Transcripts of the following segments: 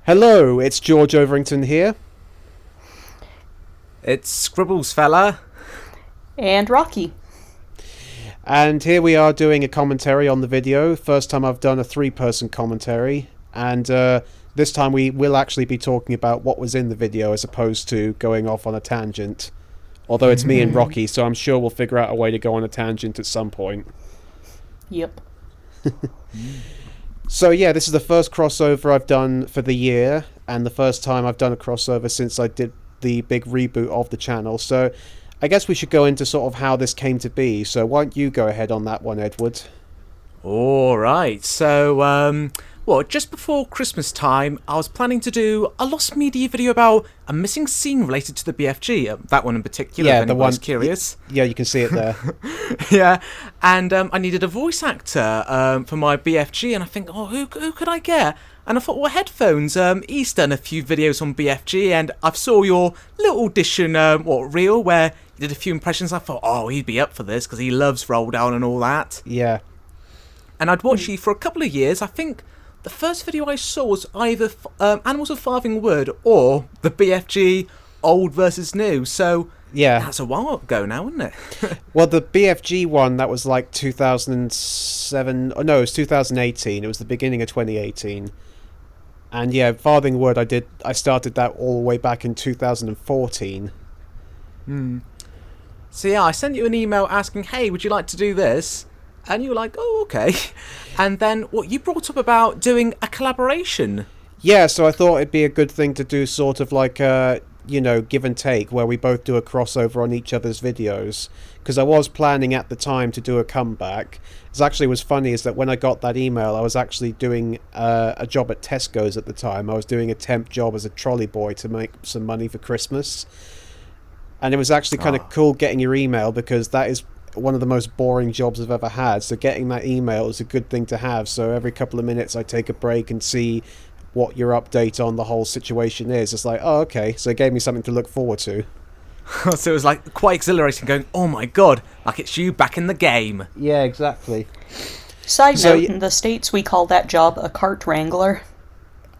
Hello, it's George Overington here. It's Scribbles, fella. And Rocky. And here we are doing a commentary on the video. First time I've done a three-person commentary. And this time we will actually be talking about what was in the video as opposed to going off on a tangent. Although it's me and Rocky, so I'm sure we'll figure out a way to go on a tangent at some point. Yep. So yeah, this is the first crossover I've done for the year, and the first time I've done a crossover since I did the big reboot of the channel. So I guess we should go into sort of how this came to be. So why don't you go ahead on that one, Edward? Alright, so, just before Christmas time, I was planning to do a Lost Media video about a missing scene related to the BFG, that one in particular, if anyone's curious. Yeah, you can see it there. Yeah, and I needed a voice actor for my BFG, and I think, who could I get? And I thought, well, Headphones, he's done a few videos on BFG, and I saw your little audition, reel, where you did a few impressions. I thought, he'd be up for this, because he loves Roll Down and all that. Yeah. And I'd watched you for a couple of years. I think the first video I saw was either Animals of Farthing Wood or the BFG Old versus New. So yeah, that's a while ago now, isn't it? Well, the BFG one, that was like 2007. Oh, no, it was 2018. It was the beginning of 2018. And yeah, Farthing Wood, I started that all the way back in 2014. So yeah, I sent you an email asking, hey, would you like to do this? And you were like, oh, okay. And then you brought up about doing a collaboration. Yeah, so I thought it'd be a good thing to do sort of like a, give and take, where we both do a crossover on each other's videos. Because I was planning at the time to do a comeback. It actually was funny is that when I got that email, I was actually doing a job at Tesco's at the time. I was doing a temp job as a trolley boy to make some money for Christmas. And it was actually kind of cool getting your email, because that is one of the most boring jobs I've ever had. So getting that email is a good thing to have. So every couple of minutes I take a break and see what your update on the whole situation is. It's like, oh, okay. So it gave me something to look forward to. So it was like quite exhilarating, going, oh my god, like it's you back in the game. Yeah, exactly. Side note, in the States we call that job a cart wrangler.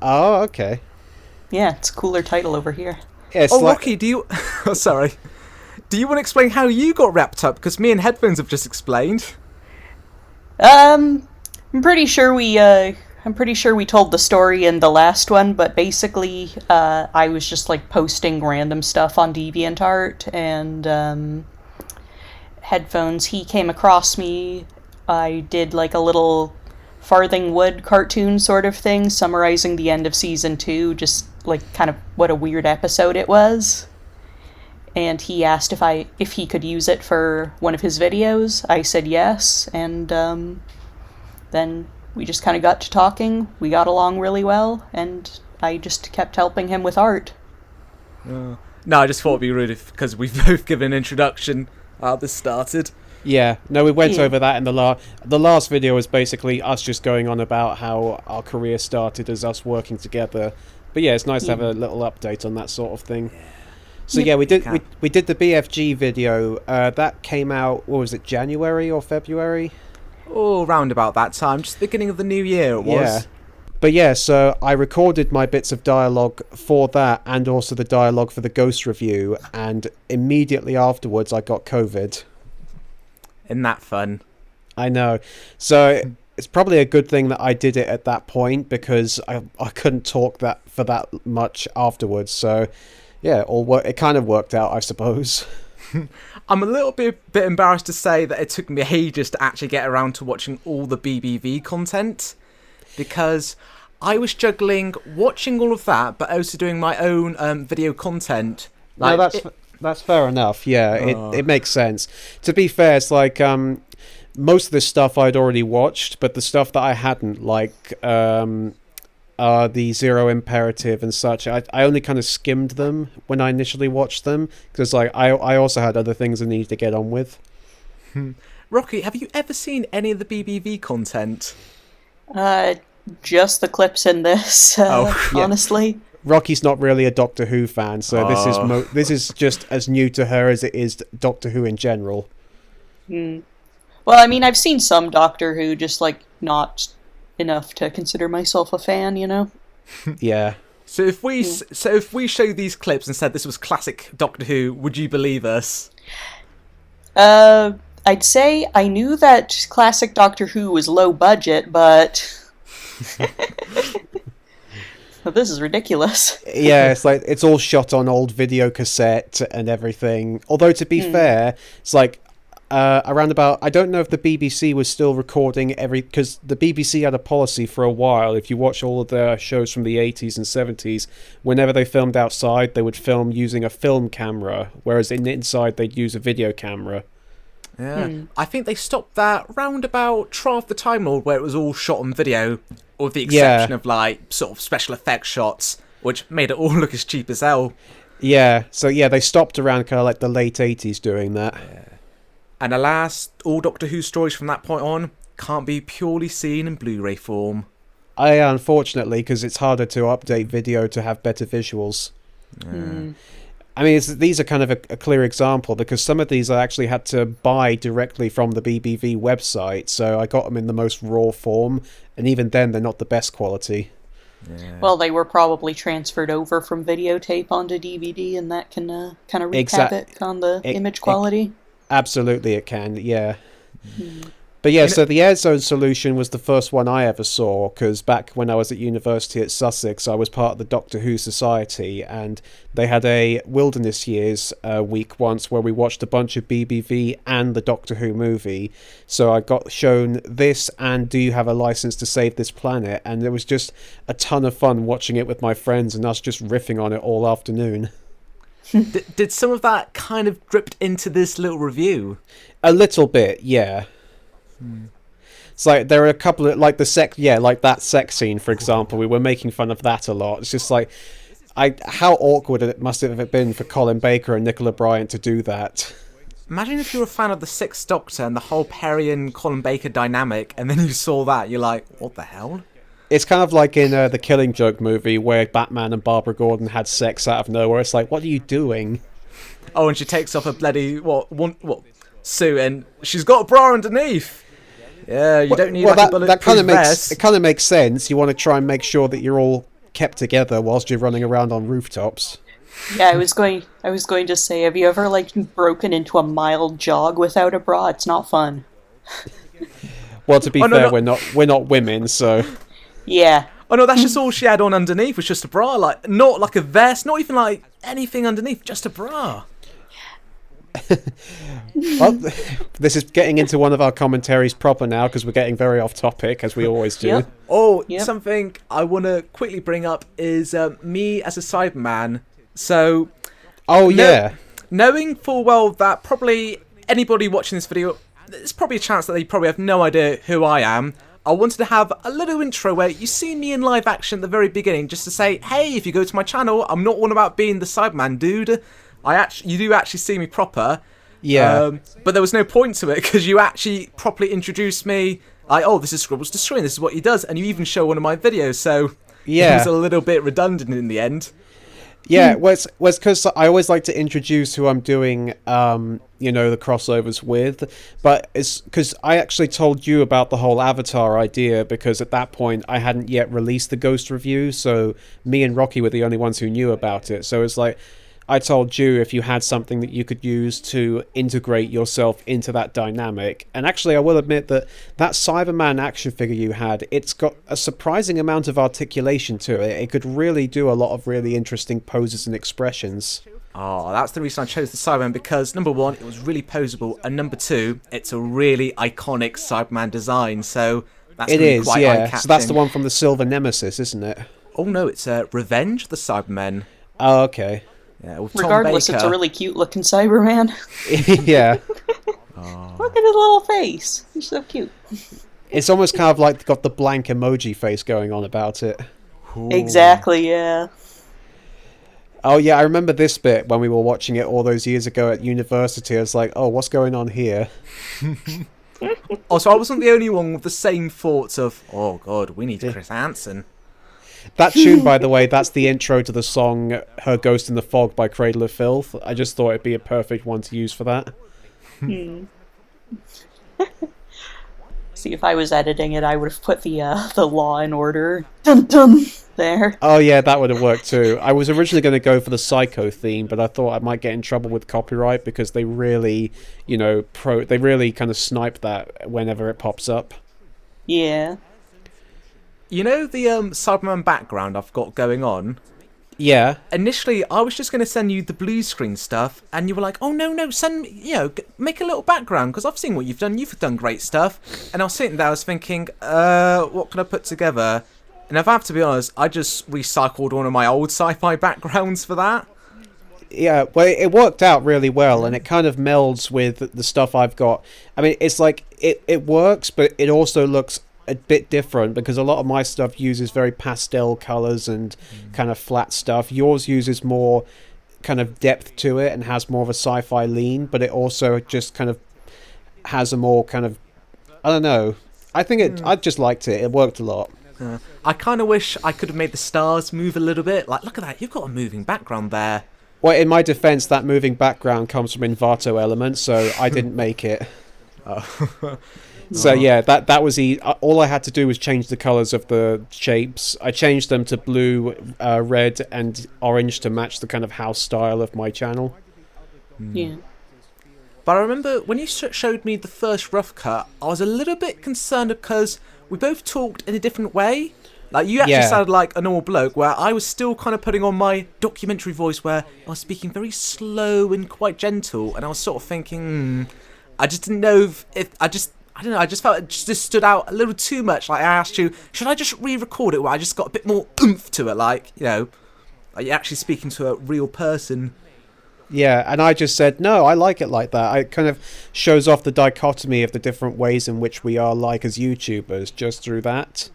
Oh, okay. Yeah, it's a cooler title over here. Yeah, Rocky, do you... sorry. Do you want to explain how you got wrapped up? Because me and Headphones have just explained. I'm pretty sure we told the story in the last one, but basically, I was just like posting random stuff on DeviantArt, and Headphones, he came across me. I did like a little Farthing Wood cartoon sort of thing, summarizing the end of season 2, just like kind of what a weird episode it was. And he asked if he could use it for one of his videos. I said yes, and then we just kind of got to talking. We got along really well, and I just kept helping him with art. No, I just thought it'd be rude because we've both given an introduction how this started. Yeah, no, we went over that in the last video was basically us just going on about how our career started as us working together. But yeah, it's nice to have a little update on that sort of thing. So yeah, we did the BFG video. That came out, what was it, January or February? Oh, round about that time, just the beginning of the new year it was. Yeah. But yeah, so I recorded my bits of dialogue for that, and also the dialogue for the Ghost review, and immediately afterwards I got COVID. Isn't that fun? I know. So it's probably a good thing that I did it at that point, because I couldn't talk for that much afterwards. So yeah, it kind of worked out, I suppose. I'm a little bit embarrassed to say that it took me ages to actually get around to watching all the BBV content, because I was juggling watching all of that, but also doing my own video content. Like, no, that's fair enough. Yeah, it makes sense. To be fair, it's like most of the stuff I'd already watched, but the stuff that I hadn't, like the Zero Imperative and such, I only kind of skimmed them when I initially watched them, because like I also had other things I needed to get on with. Rocky, have you ever seen any of the BBV content? Just the clips in this, honestly. Rocky's not really a Doctor Who fan, so this is just as new to her as it is Doctor Who in general. Well, I mean, I've seen some Doctor Who, just like not enough to consider myself a fan, you know? Yeah. So if we show these clips and said this was classic Doctor Who, would you believe us? I'd say I knew that classic Doctor Who was low budget, but this is ridiculous. Yeah, it's like it's all shot on old video cassette and everything. Although to be fair, it's like around about, I don't know if the BBC was still recording because the BBC had a policy for a while. If you watch all of their shows from the 80s and 70s, whenever they filmed outside, they would film using a film camera, whereas inside they'd use a video camera. Yeah, I think they stopped that round about Trial of the Time Lord, where it was all shot on video, with the exception of like sort of special effects shots, which made it all look as cheap as hell. Yeah, so yeah, they stopped around kind of like the late 80s doing that. Yeah. And alas, all Doctor Who stories from that point on can't be purely seen in Blu-ray form. Unfortunately, because it's harder to update video to have better visuals. I mean, these are kind of a clear example, because some of these I actually had to buy directly from the BBV website, so I got them in the most raw form, and even then they're not the best quality. Yeah. Well, they were probably transferred over from videotape onto DVD, and that can kind of wreak havoc on the image quality. Absolutely it can, yeah. But yeah, so the air zone solution was the first one I ever saw, because back when I was at university at Sussex, I was part of the Doctor Who Society, and they had a Wilderness Years week once where we watched a bunch of BBV and the Doctor Who movie. So I got shown this and Do You Have a License to Save This Planet? And it was just a ton of fun watching it with my friends and us just riffing on it all afternoon. Did some of that kind of dripped into this little review? A little bit, yeah. It's like there are a couple of like that sex scene, for example. We were making fun of that a lot. It's just like, how awkward it must have been for Colin Baker and Nicola Bryant to do that. Imagine if you're a fan of the Sixth Doctor and the whole Perry and Colin Baker dynamic, and then you saw that, you're like, what the hell? It's kind of like in the Killing Joke movie where Batman and Barbara Gordon had sex out of nowhere. It's like, what are you doing? Oh, and she takes off her bloody suit, and she's got a bra underneath. Yeah, you don't need a bulletproof vest. It kind of makes sense. You want to try and make sure that you're all kept together whilst you're running around on rooftops. Yeah, I was going to say, have you ever like broken into a mild jog without a bra? It's not fun. Well, to be fair, we're not women, so. Yeah. Oh no, that's just all she had on underneath was just a bra, like not like a vest, not even like anything underneath, just a bra. Well, this is getting into one of our commentaries proper now, because we're getting very off topic, as we always do. Yep. Something I want to quickly bring up is me as a Cyberman. So, knowing full well that probably anybody watching this video, there's probably a chance that they probably have no idea who I am. I wanted to have a little intro where you see me in live action at the very beginning, just to say, hey, if you go to my channel, I'm not one about being the Cyberman dude. You do actually see me proper. Yeah. But there was no point to it, because you actually properly introduced me, like, oh, this is Scribbles Destroying, this is what he does, and you even show one of my videos, so it was a little bit redundant in the end. Yeah, well, it's because I always like to introduce who I'm doing, the crossovers with, but it's because I actually told you about the whole Avatar idea, because at that point I hadn't yet released the Ghost review, so me and Rocky were the only ones who knew about it, so it's like, I told you if you had something that you could use to integrate yourself into that dynamic. And actually, I will admit that Cyberman action figure you had, it's got a surprising amount of articulation to it. It could really do a lot of really interesting poses and expressions. Oh, that's the reason I chose the Cyberman, because number one, it was really posable, and number two, it's a really iconic Cyberman design, so that's really quite eye-catching. So that's the one from the Silver Nemesis, isn't it? Oh no, it's Revenge the Cybermen. Oh, okay. Yeah, with Regardless, Tom Baker. it's a really cute-looking Cyberman. Yeah. Look at his little face. He's so cute. It's almost kind of like got the blank emoji face going on about it. Ooh. Exactly, yeah. Oh, yeah, I remember this bit when we were watching it all those years ago at university. I was like, oh, what's going on here? Oh, so I wasn't the only one with the same thoughts of, oh, God, we need Chris Hansen. That tune, by the way, that's the intro to the song Her Ghost in the Fog by Cradle of Filth. I just thought it'd be a perfect one to use for that. See, if I was editing it, I would have put the Law and Order dun dun there. Oh yeah, that would have worked too. I was originally going to go for the Psycho theme, but I thought I might get in trouble with copyright because they really, they really kind of snipe that whenever it pops up. Yeah. You know the Cyberman background I've got going on? Yeah. Initially, I was just going to send you the blue screen stuff, and you were like, "Oh no, send me, make a little background because I've seen what you've done. You've done great stuff." And I was sitting there, I was thinking, what can I put together? And if I have to be honest, I just recycled one of my old sci-fi backgrounds for that. Yeah, well, it worked out really well, and it kind of melds with the stuff I've got. I mean, it's like it works, but it also looks a bit different because a lot of my stuff uses very pastel colors and kind of flat stuff. Yours uses more kind of depth to it and has more of a sci-fi lean, but it also just kind of has a more kind of, I don't know. I think I just liked it. It worked a lot. I kind of wish I could have made the stars move a little bit. Like, look at that, you've got a moving background there. Well, in my defense, that moving background comes from Invato Element, so I didn't make it. So yeah, that was all I had to do was change the colors of the shapes. I changed them to blue, red, and orange to match the kind of house style of my channel. Yeah. But I remember when you showed me the first rough cut, I was a little bit concerned because we both talked in a different way. Like, you actually sounded like a normal bloke, where I was still kind of putting on my documentary voice where I was speaking very slow and quite gentle, and I was sort of thinking, I just didn't know if I don't know, I just felt it just stood out a little too much. Like, I asked you, should I just re-record it where I just got a bit more oomph to it, like you're actually speaking to a real person. Yeah, and I just said, no, I like it like that. It kind of shows off the dichotomy of the different ways in which we are like as YouTubers, just through that.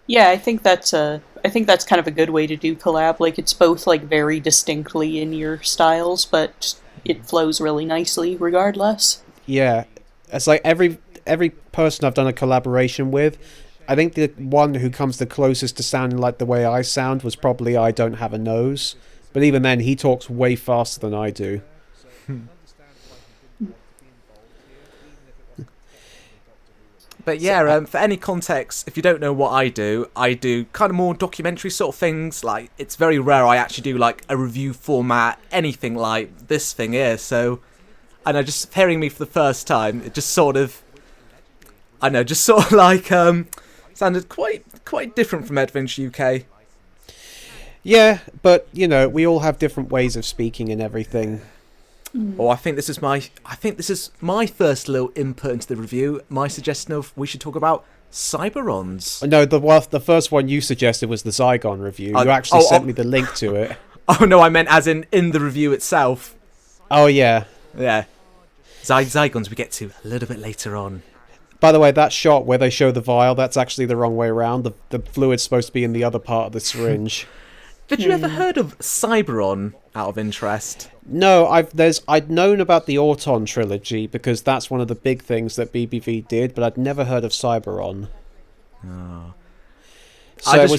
Yeah, I think that's kind of a good way to do collab. Like, it's both like very distinctly in your styles, but it flows really nicely regardless. Yeah, it's like every person I've done a collaboration with, I think the one who comes the closest to sounding like the way I sound was probably I Don't Have a Nose. But even then, he talks way faster than I do. But yeah, for any context, if you don't know what I do kind of more documentary sort of things. Like, it's very rare I actually do like a review format, anything like this thing here. So, I know, just hearing me for the first time, it just sort of, I know, just sort of like sounded quite different from HeadphonesUK. Yeah, but we all have different ways of speaking and everything. Oh, I think this is my first little input into the review. My suggestion of we should talk about Cyberons. No, the first one you suggested was the Zygon review. You actually sent me the link to it. Oh no, I meant as in the review itself. Oh yeah. Yeah. Zygons we get to a little bit later on. By the way, that shot where they show the vial, that's actually the wrong way around. The fluid's supposed to be in the other part of the syringe. Did you ever heard of Cybron, out of interest? No, I'd known about the Auton trilogy because that's one of the big things that BBV did, but I'd never heard of Cyberon. Oh. So it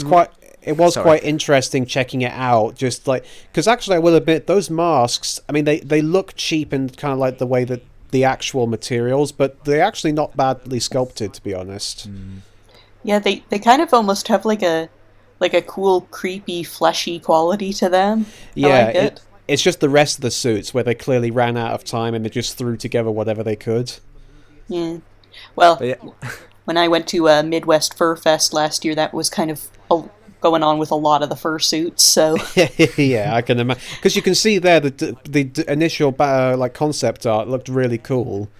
was quite interesting checking it out, just like, because actually I will admit those masks, I mean they look cheap and kind of like the way that the actual materials, but they're actually not badly sculpted, to be honest. Yeah, they kind of almost have like a cool, creepy, fleshy quality to them. Yeah, I like it. It's just the rest of the suits where they clearly ran out of time and they just threw together whatever they could. Yeah. Well, when I went to Midwest Fur Fest last year, that was kind of going on with a lot of the fursuits, so... Yeah, I can imagine. Because you can see there the initial concept art looked really cool.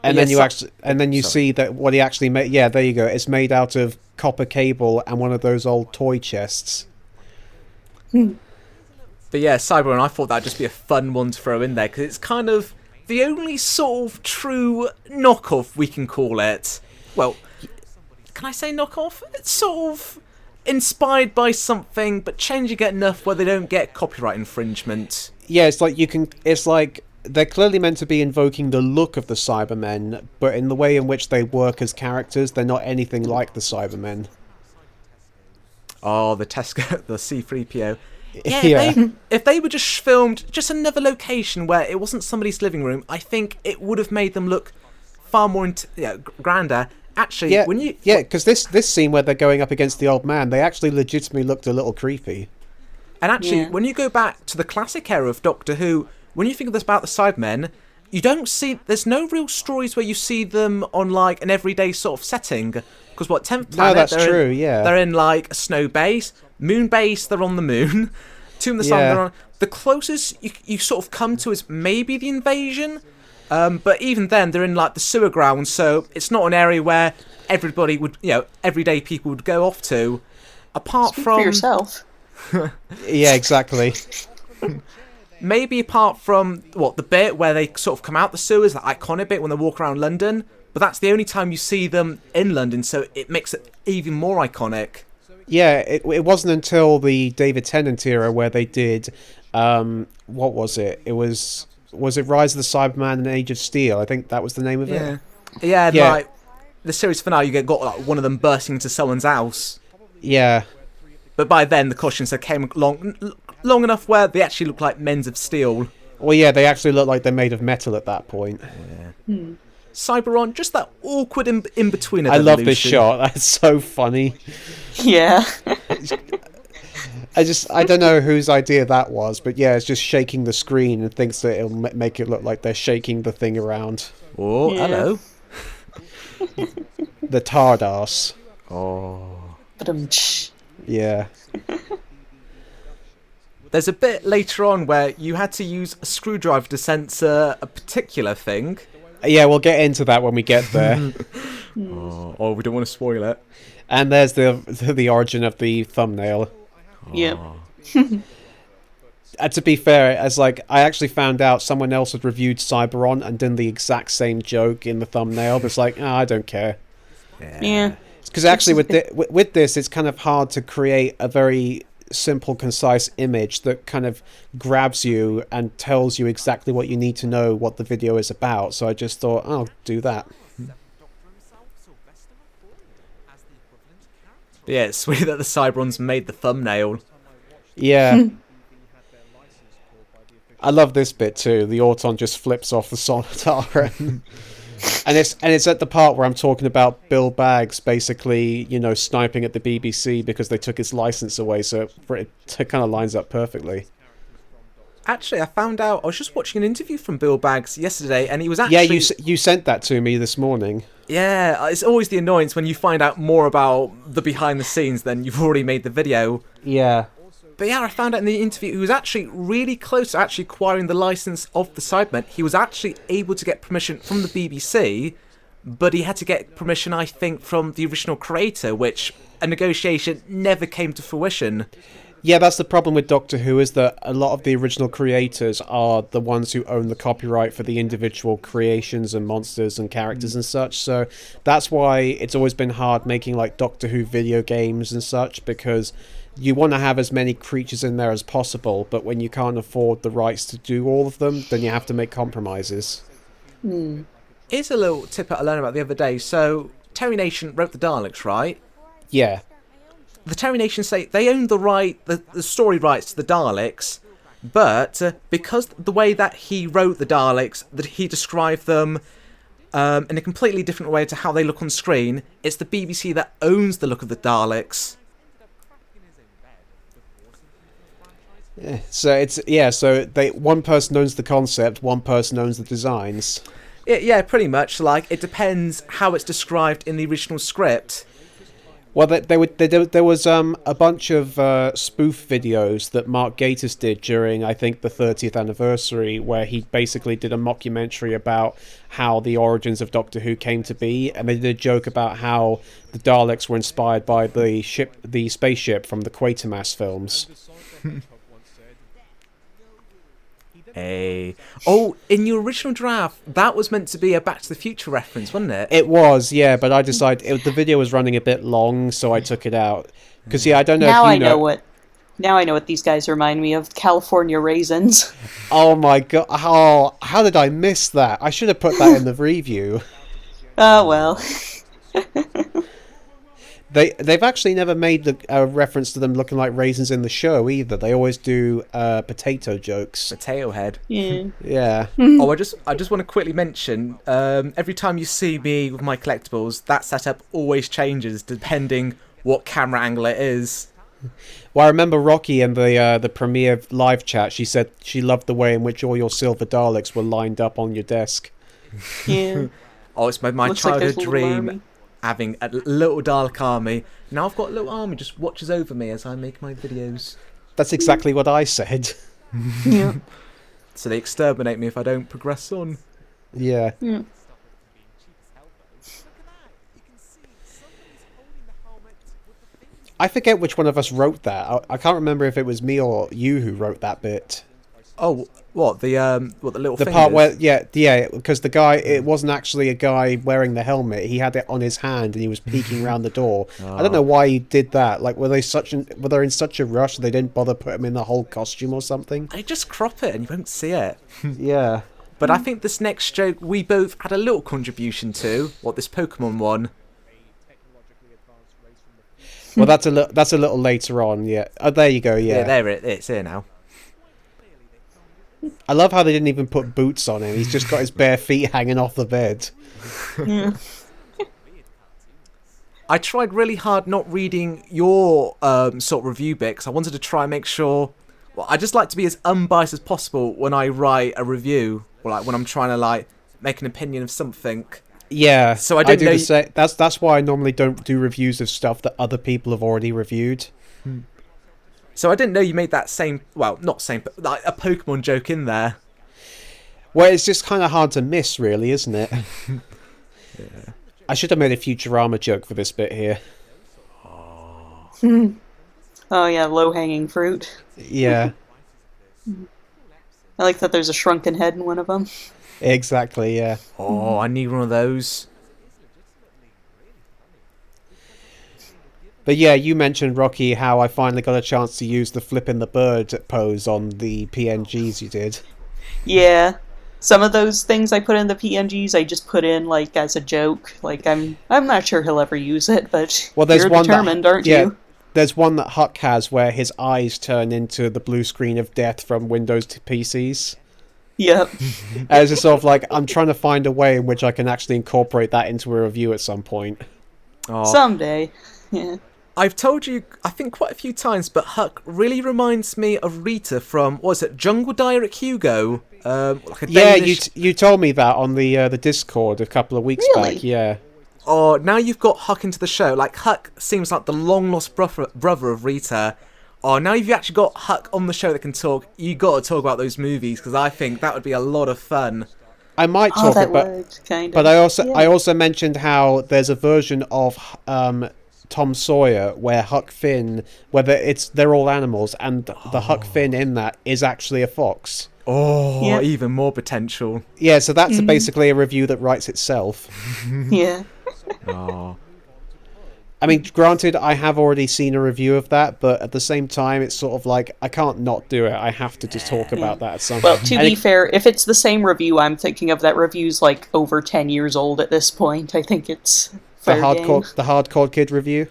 And then you see that what he actually made... Yeah, there you go. It's made out of copper cable and one of those old toy chests. But yeah, Cyberman, I thought that'd just be a fun one to throw in there, because it's kind of the only sort of true knockoff, we can call it. Well, can I say knockoff? It's sort of inspired by something, but changing it enough where they don't get copyright infringement. Yeah, it's like they're clearly meant to be invoking the look of the Cybermen, but in the way in which they work as characters, they're not anything like the Cybermen. Oh, the C-3PO. Yeah. If they were just filmed just another location where it wasn't somebody's living room, I think it would have made them look far more grander. Actually, Yeah, when you because this scene where they're going up against the old man, they actually legitimately looked a little creepy. And actually, Yeah. when you go back to the classic era of Doctor Who, when you think of this about the Cybermen, you don't see. There's no real stories where you see them on like an everyday sort of setting. Because 10th Planet? No, that's they're true. In, Yeah, they're in like a snow base, moon base. They're on the moon. Tomb of the Sun. Yeah. They're on. The closest you sort of come to is maybe the Invasion. But even then, they're in like the sewer grounds, so it's not an area where everybody would, everyday people would go off to. Apart Speak from for yourself. yeah, exactly. maybe apart from the bit where they sort of come out the sewers, the iconic bit when they walk around London. But that's the only time you see them in London, so it makes it even more iconic. Yeah, it wasn't until the David Tennant era where they did, what was it? It was it Rise of the Cyberman and Age of Steel? I think that was the name of it. Yeah, Yeah. like the series finale, you got like one of them bursting into someone's house. Yeah, But by then, the costumes had came long enough where they actually look like men of steel. well, yeah, they actually look like they're made of metal at that point. Cyberon, just that awkward in between. I love this shot. That's so funny. Yeah. I don't know whose idea that was, but yeah, it's just shaking the screen and thinks that it'll make it look like they're shaking the thing around. Oh, Yeah. hello. The Tardas. But Yeah. There's a bit later on where you had to use a screwdriver to censor a particular thing. Yeah, we'll get into that when we get there. Oh, we don't want to spoil it. And there's the origin of the thumbnail. Yep. To be fair, I actually found out someone else had reviewed Cyberon and done the exact same joke in the thumbnail, but it's like, I don't care. Yeah. Because actually with this, it's kind of hard to create a very simple, concise image that kind of grabs you and tells you exactly what you need to know what the video is about. So I just thought, I'll do that. Yeah, it's weird that the Cybrons made the thumbnail. Yeah. I love this bit too. The Auton just flips off the Sonatara. And it's at the part where I'm talking about Bill Baggs basically, sniping at the BBC because they took his license away, so it kind of lines up perfectly. Actually, I found out, I was just watching an interview from Bill Baggs yesterday, and he was Yeah, actually... you sent that to me this morning. Yeah, it's always the annoyance when you find out more about the behind the scenes than you've already made the video. Yeah. But yeah, I found out in the interview he was actually really close to actually acquiring the license of the Cyberman. He was actually able to get permission from the BBC, but he had to get permission, I think, from the original creator, which a negotiation never came to fruition. Yeah, that's the problem with Doctor Who, is that a lot of the original creators are the ones who own the copyright for the individual creations and monsters and characters and such. So that's why it's always been hard making like Doctor Who video games and such, because you want to have as many creatures in there as possible, but when you can't afford the rights to do all of them, then you have to make compromises. Here's a little tip that I learned about the other day. So, Terry Nation wrote the Daleks, right? Yeah. The Terry Nation say they own the story rights to the Daleks, but because the way that he wrote the Daleks, that he described them in a completely different way to how they look on screen, it's the BBC that owns the look of the Daleks. Yeah. So one person owns the concept, one person owns the designs. Yeah, pretty much. Like, it depends how it's described in the original script. Well, there was a bunch of spoof videos that Mark Gatiss did during, I think, the 30th anniversary, where he basically did a mockumentary about how the origins of Doctor Who came to be, and they did a joke about how the Daleks were inspired by the spaceship from the Quatermass films. Hey. Oh, in your original draft, that was meant to be a Back to the Future reference, wasn't it? It was, yeah, but I decided the video was running a bit long, so I took it out. Because, yeah, I don't know now if you know... Now I know what these guys remind me of. California raisins. Oh my god, how did I miss that? I should have put that in the review. Oh, well. They've actually never made the reference to them looking like raisins in the show either. They always do potato jokes. Potato head. Yeah. Yeah. Oh, I just want to quickly mention, every time you see me with my collectibles, that setup always changes depending what camera angle it is. Well, I remember Rocky in the premiere live chat. She said she loved the way in which all your silver Daleks were lined up on your desk. Yeah. Oh, it's my Looks like childhood there's a little dream, army. having a little Dalek army. Now I've got a little army just watches over me as I make my videos. That's exactly what I said. Yeah. So they exterminate me if I don't progress on. Yeah. Yeah. I forget which one of us wrote that. I can't remember if it was me or you who wrote that bit. Oh, what the little The fingers? part where, yeah, because the guy, it wasn't actually a guy wearing the helmet. He had it on his hand and he was peeking around the door. I don't know why he did that. Like, were they in such a rush they didn't bother put him in the whole costume or something? I just crop it and you won't see it. Yeah. But I think this next joke we both had a little contribution to. What, this Pokemon one? Well, that's a little later on. Yeah. Oh, there you go. Yeah. Yeah, there it's here now. I love how they didn't even put boots on him. He's just got his bare feet hanging off the bed. Yeah. I tried really hard not reading your sort of review bit because I wanted to try and make sure. Well, I just like to be as unbiased as possible when I write a review, or like when I'm trying to like make an opinion of something. Yeah. So I didn't do know the same. That's why I normally don't do reviews of stuff that other people have already reviewed. So I didn't know you made that same, well, not same, but like a Pokemon joke in there. Well, it's just kind of hard to miss, really, isn't it? Yeah. I should have made a Futurama joke for this bit here. Oh yeah, low-hanging fruit. Yeah, I like that there's a shrunken head in one of them. exactly, yeah. Oh, I need one of those. But yeah, you mentioned, Rocky, how I finally got a chance to use the flipping the bird pose on the PNGs you did. Yeah. Some of those things I put in the PNGs, I just put in like as a joke. Like I'm not sure he'll ever use it, but Well, there's you're one determined, that, aren't yeah, you? There's one that Huck has where his eyes turn into the blue screen of death from Windows to PCs. Yep. As it's sort of like, I'm trying to find a way in which I can actually incorporate that into a review at some point. Oh. Someday. Yeah. I've told you, I think quite a few times, but Huck really reminds me of Rita from, what was it, Jungle Diary at Hugo? Like a Yeah, Danish... you told me that on the Discord a couple of weeks Really? back, yeah. Oh, now you've got Huck into the show. Like, Huck seems like the long-lost brother of Rita. Oh, now you've actually got Huck on the show that can talk. You got to talk about those movies, because I think that would be a lot of fun. I might Oh, talk that about, would kind of. but yeah. I also mentioned how there's a version of Tom Sawyer where Huck Finn, they're all animals, and the Huck Finn in that is actually a fox. Oh, Yeah. even more potential. Yeah, so that's basically a review that writes itself. Yeah. Oh. I mean, granted, I have already seen a review of that, but at the same time, it's sort of like, I can't not do it. I have to just talk about that at some Well, point. to be fair, if it's the same review I'm thinking of, that review's like over 10 years old at this point. I think it's the fair game. hardcore kid review?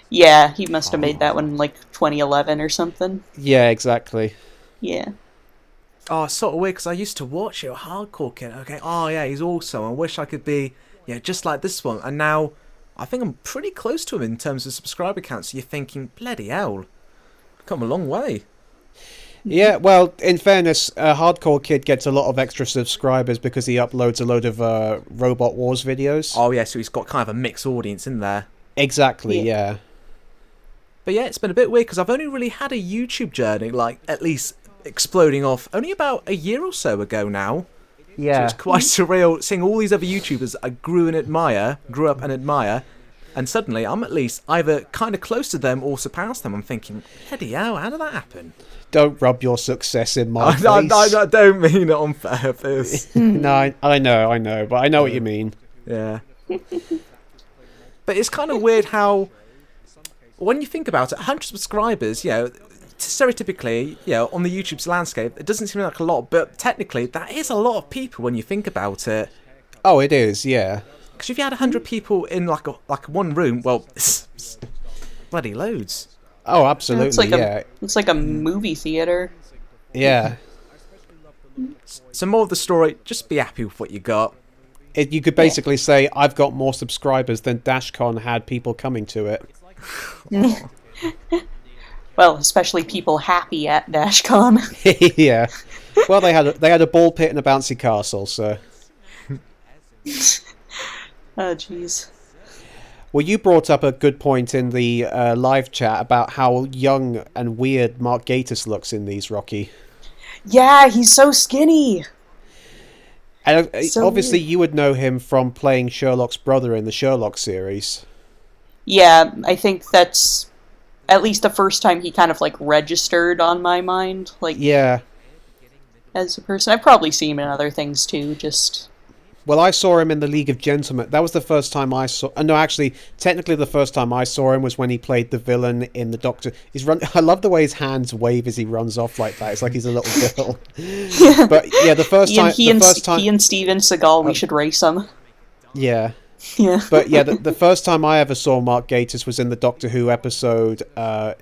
Yeah, he must have made that one in like 2011 or something. Yeah, exactly. Yeah. Oh, it's sort of weird, because I used to watch it, a hardcore kid. Okay, oh yeah, he's awesome. I wish I could be, yeah, just like this one. And now, I think I'm pretty close to him in terms of subscriber count, so you're thinking, bloody hell, I've come a long way. Yeah, well, in fairness, Hardcore Kid gets a lot of extra subscribers because he uploads a load of Robot Wars videos. Oh yeah, so he's got kind of a mixed audience in there. Exactly, yeah. But yeah, it's been a bit weird, because I've only really had a YouTube journey, like, at least exploding off, only about a year or so ago now. So Yeah. it's quite surreal seeing all these other YouTubers I grew up and admire, and suddenly I'm at least either kind of close to them or surpassed them. I'm thinking, bloody hell, how did that happen? Don't rub your success in my face. I don't mean it on purpose. No, I know, but I know what you mean. Yeah. But it's kind of weird how, when you think about it, 100 subscribers, you know, stereotypically, you know, on the YouTube's landscape, it doesn't seem like a lot, but technically, that is a lot of people when you think about it. Oh, it is, yeah. Because if you had 100 people in like one room, well, it's bloody loads. Oh, absolutely, It's like a movie theater. Yeah. So more of the story, just be happy with what you got. You could basically say, I've got more subscribers than DashCon had people coming to it. Well, especially people happy at DashCon. Yeah. Well, they had a ball pit and a bouncy castle, so... Oh, jeez. Well, you brought up a good point in the live chat about how young and weird Mark Gatiss looks in these, Rocky. Yeah, he's so skinny. And So obviously weird. you would know him from playing Sherlock's brother in the Sherlock series. Yeah, I think that's at least the first time he kind of like registered on my mind, like Yeah. as a person. I've probably seen him in other things too, just Well, I saw him in the League of Gentlemen. That was the first time I saw... no, actually, technically the first time I saw him was when he played the villain in the Doctor... I love the way his hands wave as he runs off like that. It's like he's a little girl. But yeah, the first time... he and Steven Seagal, we should race him. Yeah. Yeah. But yeah, the first time I ever saw Mark Gatiss was in the Doctor Who episode.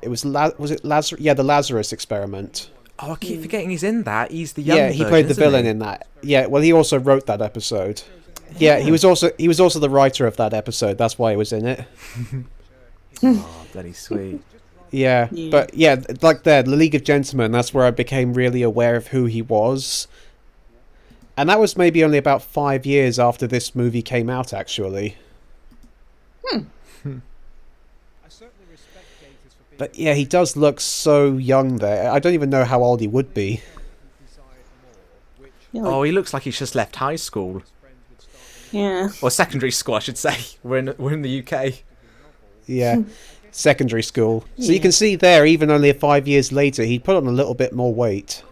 It was... was it Lazarus? Yeah, the Lazarus Experiment. Oh, I keep forgetting he's in that. He's the young He played the villain in that. Yeah, well, he also wrote that episode. Yeah, he was also the writer of that episode. That's why he was in it. Oh, bloody sweet. Yeah, Yeah. but yeah, like the League of Gentlemen, that's where I became really aware of who he was. And that was maybe only about 5 years after this movie came out, actually. But yeah, he does look so young there. I don't even know how old he would be. Yeah, Oh, he looks like he's just left high school. yeah. Or secondary school, I should say. We're in the UK. Yeah, secondary school. So you can see there, even only 5 years later, he put on a little bit more weight.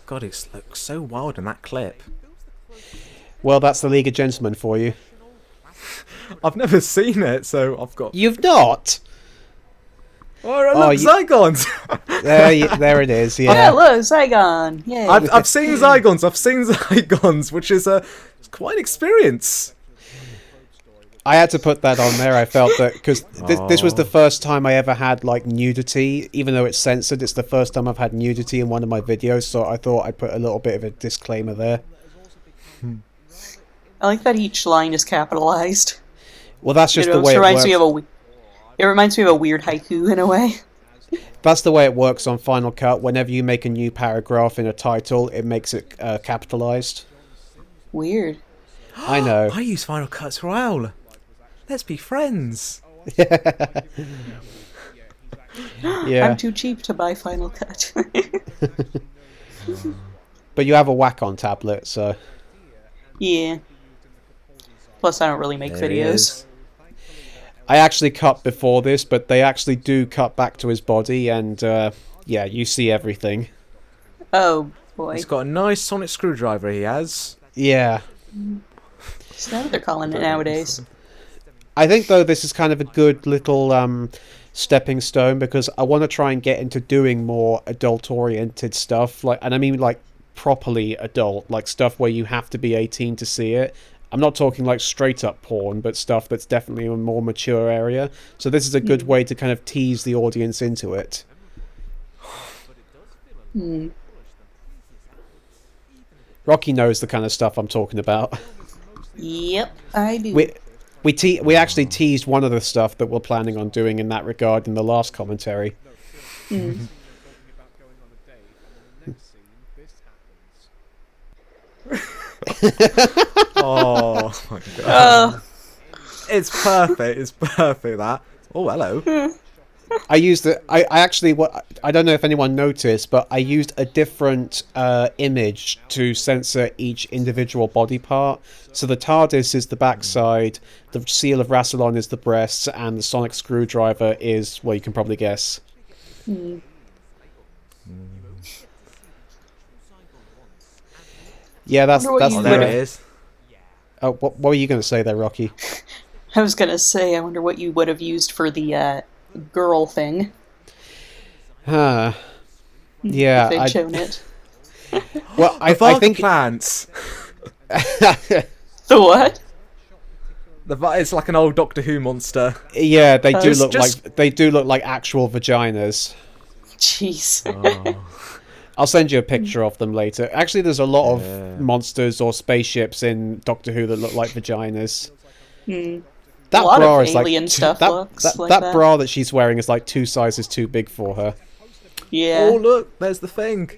God, he looks so wild in that clip. Well, that's the League of Gentlemen for you. I've never seen it, so I've got... You've not? Oh, look, Zygons! There it is, Yeah, yeah. look, Zygon. Yay. I've seen Zygons. Which is quite an experience. I had to put that on there. I felt that because this was the first time I ever had like nudity, even though it's censored. It's the first time I've had nudity in one of my videos, so I thought I'd put a little bit of a disclaimer there. I like that each line is capitalized. Well, that's just the It way it reminds works. it reminds me of a weird haiku in a way. That's the way it works on Final Cut. Whenever you make a new paragraph in a title, it makes it capitalized. Weird. I know. I use Final Cut as well. Let's be friends. Yeah, I'm too cheap to buy Final Cut. but you have a Wacom tablet, so Yeah. Plus, I don't really make There he videos. is. I actually cut before this, but they actually do cut back to his body, and yeah, you see everything. Oh boy, He's got a nice sonic screwdriver, he has. Yeah. is that what they're calling it nowadays? I think, though, this is kind of a good little stepping stone, because I want to try and get into doing more adult-oriented stuff, and I mean like properly adult, like stuff where you have to be 18 to see it. I'm not talking like straight-up porn, but stuff that's definitely a more mature area. So this is a good way to kind of tease the audience into it. Rocky knows the kind of stuff I'm talking about. Yep, I do. We actually teased one of the stuff that we're planning on doing in that regard in the last commentary. Oh my god. It's perfect. It's perfect, that. Oh, hello. I used it. I actually, I don't know if anyone noticed, but I used a different image to censor each individual body part. So the TARDIS is the backside, the seal of Rassilon is the breasts, and the sonic screwdriver is, well, you can probably guess. Yeah, that's Wonder what you There would've- it is. Oh, what were you going to say there, Rocky? I was gonna say, I wonder what you would have used for the girl thing. Huh. Yeah, If they'd shown it. well, I Varga think plants. The what? It's like an old Doctor Who monster. Yeah, they do Just- look like actual vaginas. Jeez. I'll send you a picture of them later. Actually, there's a lot of monsters or spaceships in Doctor Who that look like vaginas. That A lot bra of is like alien stuff that, looks that, like that that. bra that she's wearing is like 2 sizes too big for her. Yeah. Oh look, there's the thing.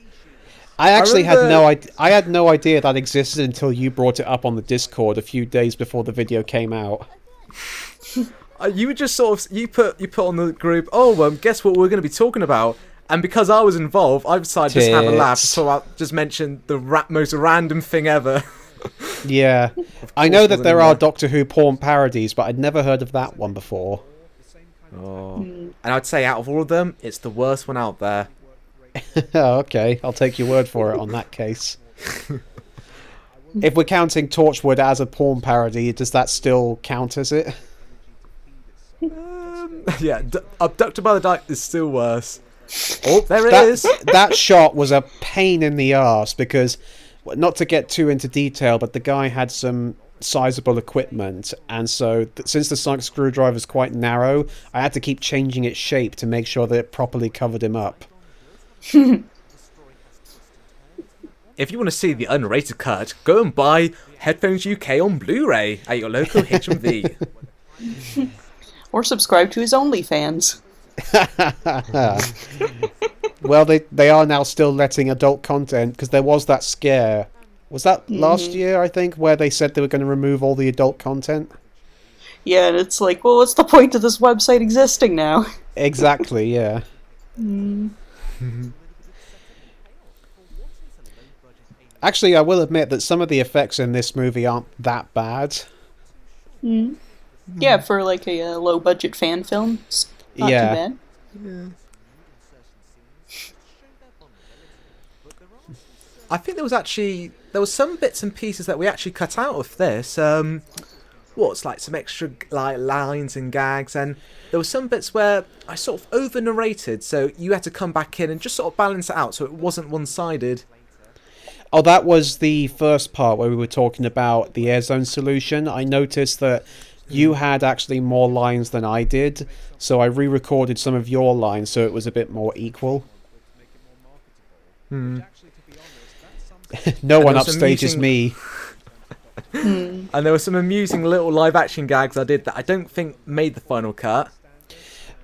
I actually had remember- no idea. I had no idea that existed until you brought it up on the Discord a few days before the video came out. You were just sort of you put on the group. Oh, guess what we're going to be talking about? And because I was involved, I decided to just have a laugh. Tits. So I just mentioned the most random thing ever. Yeah, I know that wasn't there in are there. Doctor Who porn parodies, but I'd never heard of that one before. And I'd say out of all of them, it's the worst one out there. Oh, okay, I'll take your word for it on that case. If we're counting Torchwood as a porn parody, does that still count as it? Yeah, Abducted by the Dyke is still worse. Oh, there it That, is. that shot was a pain in the arse because, not to get too into detail, but the guy had some sizable equipment, and so since the sonic screwdriver is quite narrow, I had to keep changing its shape to make sure that it properly covered him up. If you want to see the unrated cut, go and buy Headphones UK on Blu-ray at your local HMV. Or subscribe to his OnlyFans. Well, they are now still letting adult content, because there was that scare. Was that last year, I think, where they said they were going to remove all the adult content? Yeah, and it's like, well, what's the point of this website existing now? Exactly, yeah. Actually, I will admit that some of the effects in this movie aren't that bad. Yeah, for like a low-budget fan film, it's not Yeah. too bad. I think there was some bits and pieces that we actually cut out of this. What's like some extra like lines and gags, and there were some bits where I sort of over narrated, so you had to come back in and just sort of balance it out so it wasn't one-sided. Oh, that was the first part where we were talking about the air zone solution. I noticed that you had actually more lines than I did, so I re-recorded some of your lines so it was a bit more equal. No one there was some upstages amusing- me. And there were some amusing little live-action gags I did that I don't think made the final cut.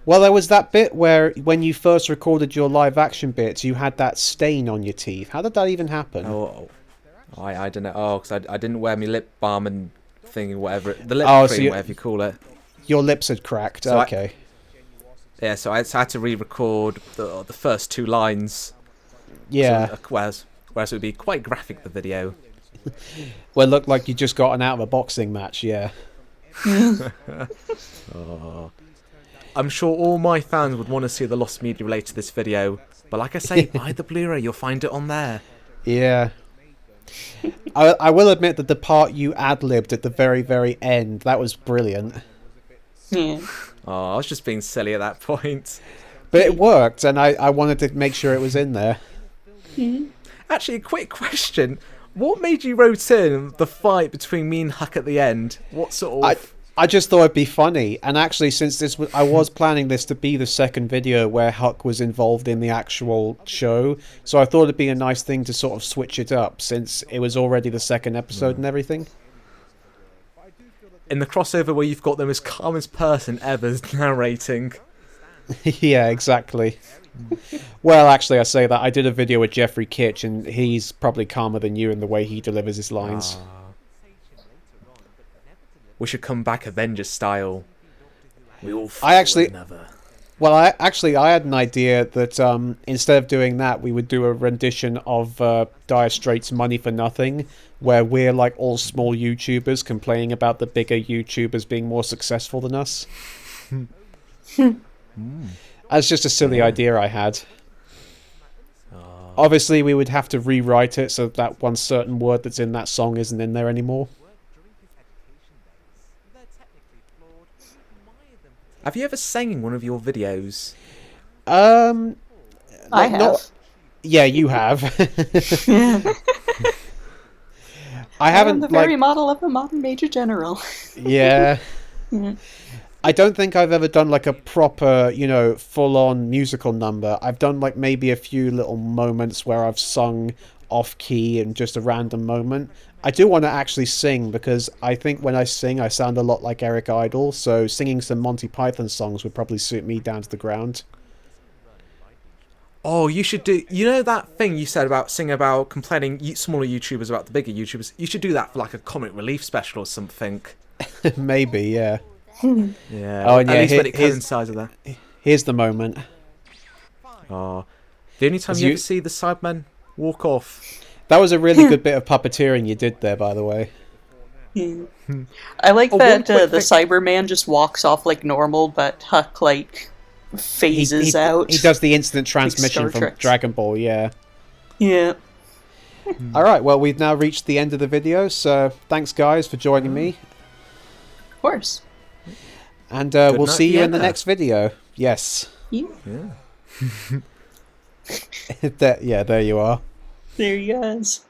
Well, there was that bit where, when you first recorded your live-action bits, you had that stain on your teeth. How did that even happen? I don't know. Oh, because I didn't wear my lip balm and thing, whatever. The lip Oh, so cream, you- whatever you call it. Your lips had cracked. So Okay. Yeah, so I had to re-record the first 2 lines. Yeah. So, whereas it would be quite graphic, the video. Well, it looked like you just gotten out of a boxing match, yeah. I'm sure all my fans would want to see the lost media related to this video. But like I say, buy the Blu-ray, you'll find it on there. Yeah. I will admit that the part you ad-libbed at the very, very end, that was brilliant. Yeah. Oh, I was just being silly at that point. But it worked, and I wanted to make sure it was in there. Actually, a quick question. What made you wrote in the fight between me and Huck at the end? What sort of... I just thought it'd be funny, and actually, since I was planning this to be the second video where Huck was involved in the actual show, so I thought it'd be a nice thing to sort of switch it up, since it was already the second episode and everything. In the crossover where you've got the most calmest person ever narrating. Yeah, exactly. Well, actually, I say that. I did a video with Jeffrey Kitch, and he's probably calmer than you in the way he delivers his lines. We should come back Avengers style. We all I actually- one another. Well, I had an idea that instead of doing that, we would do a rendition of Dire Straits' Money for Nothing, where we're like all small YouTubers complaining about the bigger YouTubers being more successful than us. That's just a silly idea I had. Obviously, we would have to rewrite it so that one certain word that's in that song isn't in there anymore. Have you ever sang in one of your videos? I like, have. not- Yeah, you have. I am haven't the very like model of a modern major general. yeah. Mm. I don't think I've ever done like a proper, full-on musical number. I've done like maybe a few little moments where I've sung off-key and just a random moment. I do want to actually sing because I think when I sing, I sound a lot like Eric Idle. So singing some Monty Python songs would probably suit me down to the ground. Oh, you should do. You know that thing you said about singing about complaining smaller YouTubers about the bigger YouTubers. You should do that for like a comic relief special or something. Maybe, yeah. Yeah. Oh, and at yeah, least when it coincides with that. Here's the moment. Oh, the only time As you you- ever see the Cyberman walk off. That was a really good bit of puppeteering you did there, by the way. I like Oh, that one quick the thing- Cyberman just walks off like normal, but Huck like phases out. He does the instant transmission Star from Trek. Dragon Ball, yeah. Yeah. Alright, well, we've now reached the end of the video, so thanks, guys, for joining me. Of course. And we'll night, see you in the Vienna. next video. Yes. Yeah. Yeah. There you are. There you guys.